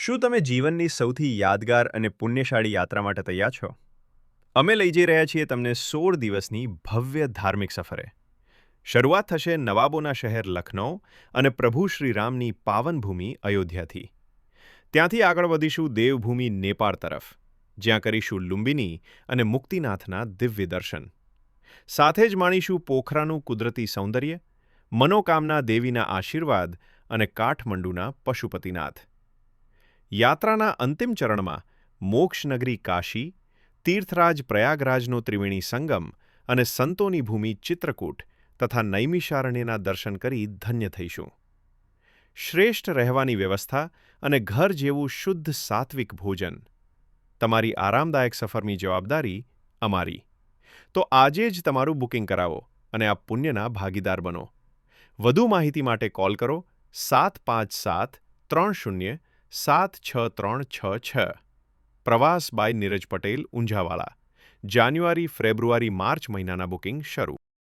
શું તમે જીવનની સૌથી યાદગાર અને પુણ્યશાળી યાત્રા માટે તૈયાર છો? અમે લઈ જઈ રહ્યા છીએ તમને 16 દિવસની ભવ્ય ધાર્મિક સફરે. શરૂઆત થશે નવાબોના શહેર લખનૌ અને પ્રભુ શ્રીરામની પાવનભૂમિ અયોધ્યાથી. ત્યાંથી આગળ વધીશું દેવભૂમિ નેપાળ તરફ, જ્યાં કરીશું લુંબિની અને મુક્તિનાથના દિવ્ય દર્શન. સાથે જ માણીશું પોખરાનું કુદરતી સૌંદર્ય, મનોકામના દેવીના આશીર્વાદ અને કાઠમંડુના પશુપતિનાથ. યાત્રાના અંતિમ ચરણમાં મોક્ષનગરી કાશી, તીર્થરાજ પ્રયાગરાજનો ત્રિવેણી સંગમ અને સંતોની ભૂમિ ચિત્રકૂટ તથા નૈમિષારણ્યના દર્શન કરી ધન્ય થઈશું. શ્રેષ્ઠ રહેવાની વ્યવસ્થા અને ઘર જેવું શુદ્ધ સાત્વિક ભોજન. તમારી આરામદાયક સફરની જવાબદારી અમારી. તો આજે જ તમારું બુકિંગ કરાવો અને આ પુણ્યના ભાગીદાર બનો. વધુ માહિતી માટે કોલ કરો 7573076366. પ્રવાસ બાય નીરજ પટેલ ઊંઝાવાળા. જાન્યુઆરી, ફેબ્રુઆરી, માર્ચ મહિનાના બુકિંગ શરૂ.